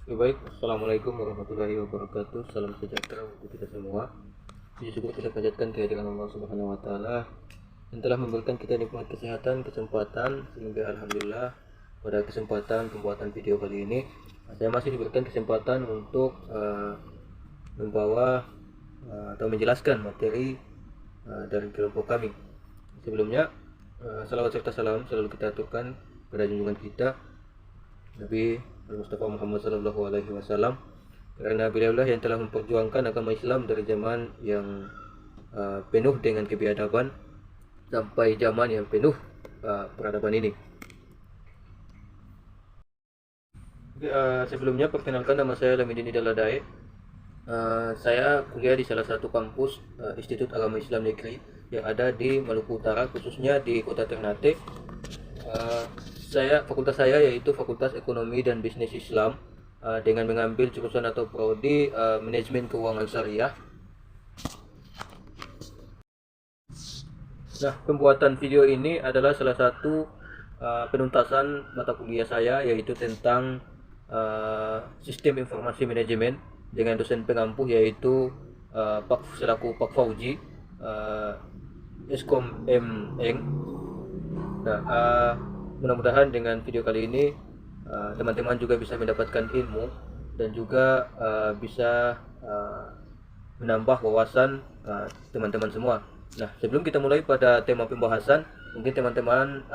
Oke, baik, Assalamualaikum warahmatullahi wabarakatuh. Salam sejahtera untuk kita semua. Puji syukur kita panjatkan kehadiran Allah Subhanahu wa taala yang telah memberikan kita nikmat kesehatan, kesempatan sehingga alhamdulillah pada kesempatan pembuatan video kali ini saya masih diberikan kesempatan untuk membawa atau menjelaskan materi dari kelompok kami. Sebelumnya salawat serta salam selalu kita aturkan pada junjungan kita Nabi Mustafa Muhammad Sallallahu Alaihi Wasallam, karena beliaulah yang telah memperjuangkan agama Islam dari zaman yang penuh dengan kebiadaban sampai zaman yang penuh peradaban ini. Sebelumnya perkenalkan, nama saya Lamidin Idaladae. Saya kuliah di salah satu kampus Institut Agama Islam Negeri yang ada di Maluku Utara, khususnya di Kota Ternate. Uh, Fakultas saya yaitu Fakultas Ekonomi dan Bisnis Islam dengan mengambil jurusan atau prodi manajemen keuangan syariah. Nah, pembuatan video ini adalah salah satu penuntasan mata kuliah saya yaitu tentang sistem informasi manajemen dengan dosen pengampu yaitu Pak Fauji, Eskom M Eng. Nah, mudah-mudahan dengan video kali ini teman-teman juga bisa mendapatkan ilmu dan juga bisa menambah wawasan teman-teman semua. Nah, sebelum kita mulai pada tema pembahasan, mungkin teman-teman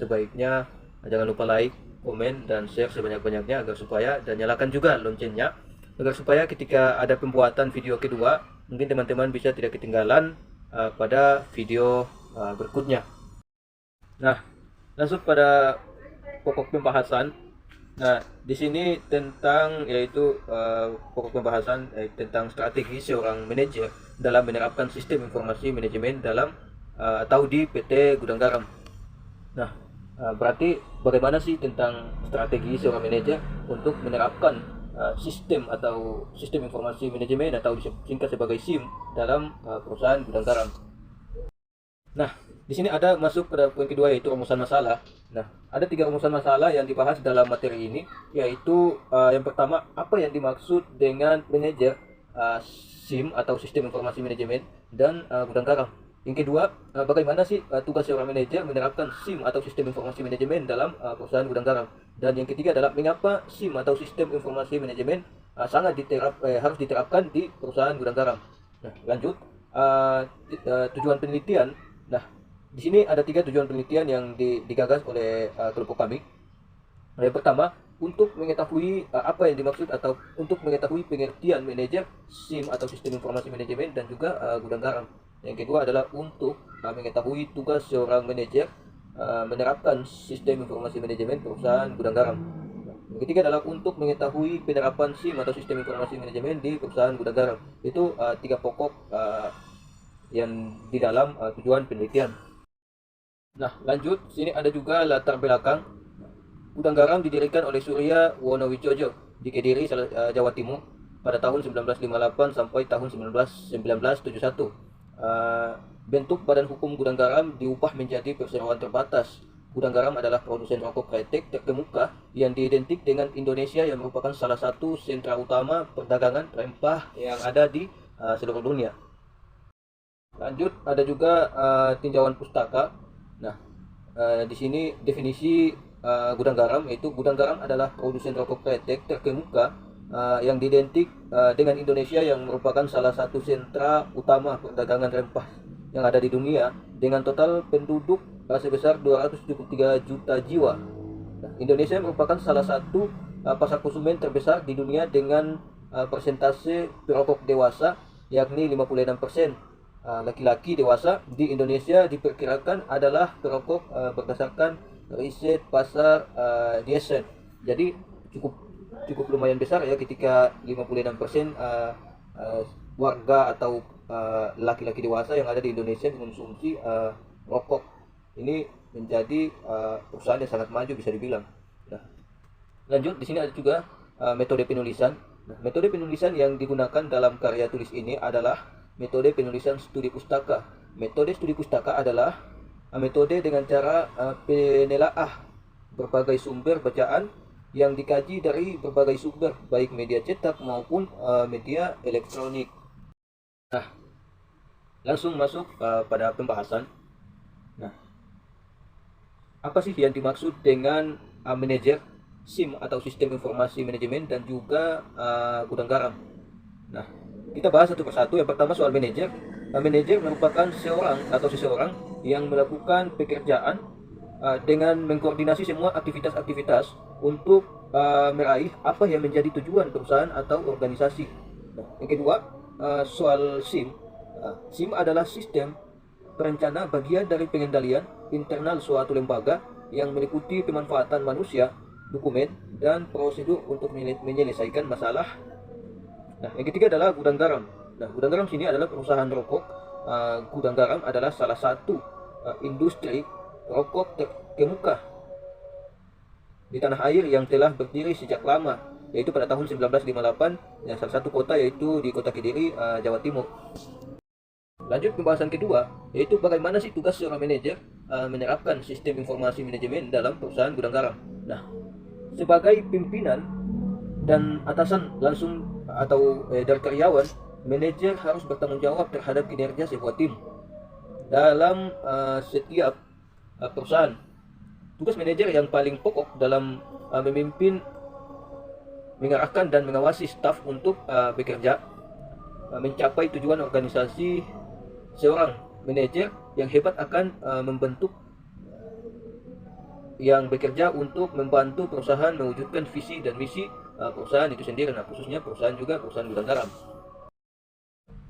sebaiknya jangan lupa like, komen, dan share sebanyak-banyaknya agar supaya, dan nyalakan juga loncengnya agar supaya ketika ada pembuatan video kedua, mungkin teman-teman bisa tidak ketinggalan pada video berikutnya. Nah, langsung pada pokok pembahasan. Nah, di sini tentang yaitu pokok pembahasan tentang strategi seorang manajer dalam menerapkan sistem informasi manajemen dalam atau di PT Gudang Garam. Nah, berarti bagaimana sih tentang strategi seorang manajer untuk menerapkan sistem atau sistem informasi manajemen atau disingkat sebagai SIM dalam perusahaan Gudang Garam. Nah, di sini ada masuk pada poin kedua yaitu rumusan masalah. Nah, ada 3 rumusan masalah yang dibahas dalam materi ini, yaitu yang pertama, apa yang dimaksud dengan manajer SIM atau sistem informasi manajemen dan gudang garam. Yang kedua, bagaimana sih tugas seorang manajer menerapkan SIM atau sistem informasi manajemen dalam perusahaan gudang garam. Dan yang ketiga adalah mengapa SIM atau sistem informasi manajemen harus diterapkan di perusahaan gudang garam. Nah, lanjut, tujuan penelitian. Nah, di sini ada 3 tujuan penelitian yang digagas oleh kelompok kami. Yang pertama, untuk mengetahui apa yang dimaksud atau untuk mengetahui pengertian manajer SIM atau sistem informasi manajemen dan juga gudang garam. Yang kedua adalah untuk mengetahui tugas seorang manajer menerapkan sistem informasi manajemen perusahaan gudang garam. Yang ketiga adalah untuk mengetahui penerapan SIM atau sistem informasi manajemen di perusahaan gudang garam. Itu 3 pokok yang di dalam tujuan penelitian. Nah, lanjut, sini ada juga latar belakang. Gudang garam didirikan oleh Surya Wonowijojo di Kediri, Jawa Timur pada tahun 1958 sampai tahun 1971. Bentuk badan hukum gudang garam diubah menjadi perseroan terbatas. Gudang garam adalah produsen rokok kretek terkemuka yang diidentik dengan Indonesia yang merupakan salah satu sentra utama perdagangan rempah yang ada di seluruh dunia. Lanjut, ada juga tinjauan pustaka. Nah, di sini definisi gudang garam, yaitu gudang garam adalah produsen rokok kretek terkemuka yang diidentik dengan Indonesia yang merupakan salah satu sentra utama perdagangan rempah yang ada di dunia dengan total penduduk sebesar 273 juta jiwa. Nah, Indonesia merupakan salah satu pasar konsumen terbesar di dunia dengan persentase perokok dewasa yakni 56%. Laki-laki dewasa di Indonesia diperkirakan adalah perokok berdasarkan riset pasar Nielsen. Jadi cukup lumayan besar ya ketika 56% warga atau laki-laki dewasa yang ada di Indonesia mengonsumsi rokok. Ini menjadi perusahaan yang sangat maju bisa dibilang. Nah, lanjut, di sini ada juga metode penulisan. Nah, metode penulisan yang digunakan dalam karya tulis ini adalah metode penulisan studi pustaka. Metode studi pustaka adalah metode dengan cara penelaah berbagai sumber bacaan yang dikaji dari berbagai sumber, baik media cetak maupun media elektronik. Nah, langsung masuk pada pembahasan. Nah, apa sih yang dimaksud dengan manajer SIM atau sistem informasi manajemen dan juga gudang garam? Nah, kita bahas satu persatu. Yang pertama soal manajer. Manajer merupakan seseorang yang melakukan pekerjaan dengan mengkoordinasi semua aktivitas-aktivitas untuk meraih apa yang menjadi tujuan perusahaan atau organisasi. Nah, yang kedua, soal SIM. SIM adalah sistem perencana bagian dari pengendalian internal suatu lembaga yang meliputi pemanfaatan manusia, dokumen, dan prosedur untuk menyelesaikan masalah. Nah, yang ketiga adalah gudang garam. Nah, gudang garam sini adalah perusahaan rokok. Gudang garam adalah salah satu industri rokok terkemuka di tanah air yang telah berdiri sejak lama, yaitu pada tahun 1958, dan salah satu kota yaitu di kota Kediri, Jawa Timur. Lanjut pembahasan kedua, yaitu bagaimana sih tugas seorang manajer menerapkan sistem informasi manajemen dalam perusahaan gudang garam. Nah, sebagai pimpinan dan atasan langsung atau dari karyawan, manajer harus bertanggung jawab terhadap kinerja sebuah tim dalam setiap perusahaan. Tugas manajer yang paling pokok dalam memimpin, mengarahkan dan mengawasi staf untuk bekerja mencapai tujuan organisasi. Seorang manajer yang hebat akan membentuk yang bekerja untuk membantu perusahaan mewujudkan visi dan misi perusahaan itu sendiri. Nah, khususnya perusahaan gudang garam.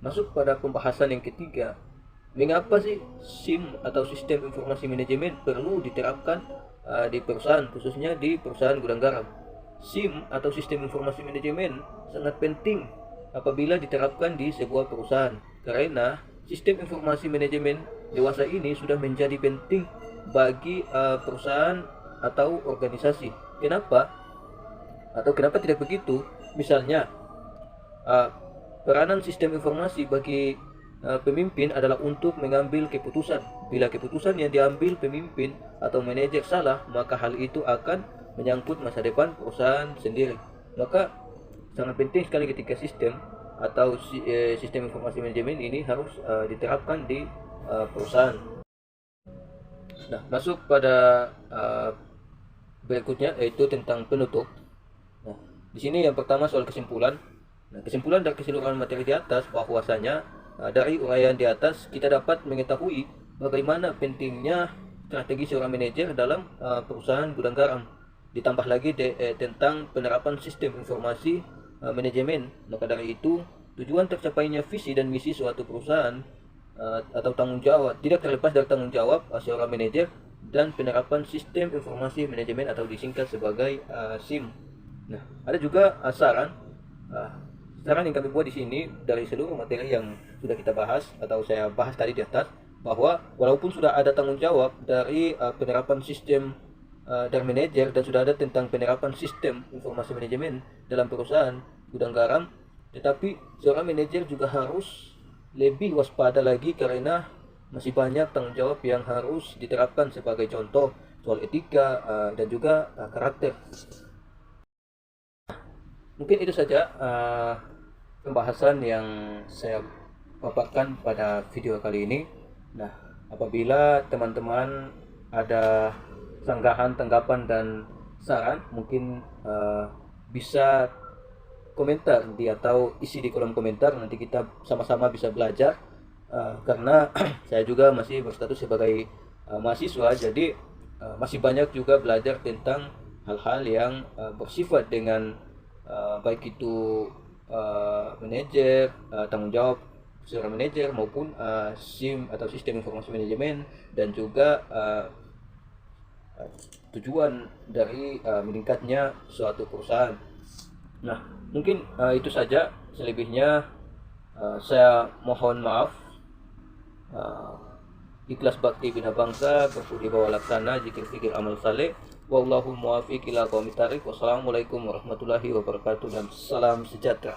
Masuk pada pembahasan yang ketiga, mengapa sih SIM atau sistem informasi manajemen perlu diterapkan di perusahaan, khususnya di perusahaan gudang garam. SIM atau sistem informasi manajemen sangat penting apabila diterapkan di sebuah perusahaan, karena sistem informasi manajemen dewasa ini sudah menjadi penting bagi perusahaan atau organisasi. Kenapa? Atau kenapa tidak begitu? Misalnya, peranan sistem informasi bagi pemimpin adalah untuk mengambil keputusan. Bila keputusan yang diambil pemimpin atau manajer salah, maka hal itu akan menyangkut masa depan perusahaan sendiri. Maka sangat penting sekali ketika sistem atau sistem informasi manajemen ini harus diterapkan di perusahaan. Nah, masuk pada berikutnya, yaitu tentang penutup. Nah, di sini yang pertama soal kesimpulan. Nah, kesimpulan dari keseluruhan materi di atas bahwasanya dari uraian di atas kita dapat mengetahui bagaimana pentingnya strategi seorang manajer dalam perusahaan gudang garam. Ditambah lagi tentang penerapan sistem informasi manajemen. Maka dari itu, tujuan tercapainya visi dan misi suatu perusahaan atau tanggung jawab tidak terlepas dari tanggung jawab seorang manajer dan penerapan sistem informasi manajemen atau disingkat sebagai SIM. Nah, ada juga saran yang kami buat di sini dari seluruh materi yang sudah kita bahas atau saya bahas tadi di atas, bahwa walaupun sudah ada tanggung jawab dari penerapan sistem dari manajer dan sudah ada tentang penerapan sistem informasi manajemen dalam perusahaan gudang garam, tetapi seorang manajer juga harus lebih waspada lagi karena masih banyak tanggung jawab yang harus diterapkan, sebagai contoh soal etika dan juga karakter. Mungkin itu saja pembahasan yang saya paparkan pada video kali ini. Nah, apabila teman-teman ada sanggahan, tanggapan, dan saran, mungkin bisa komentar atau isi di kolom komentar. Nanti kita sama-sama bisa belajar karena saya juga masih berstatus sebagai mahasiswa, jadi masih banyak juga belajar tentang hal-hal yang bersifat dengan baik itu manajer, tanggung jawab seorang manajer, maupun SIM atau sistem informasi manajemen, dan juga tujuan dari meningkatnya suatu perusahaan. Nah, mungkin itu saja. Selebihnya saya mohon maaf. Ikhlas bakti bina bangsa, berbudi bawa laksana, zikir fikir amal saleh. Wallahu muwaffiq ila aqwamit thariq. Wassalamualaikum warahmatullahi wabarakatuh, dan salam sejahtera.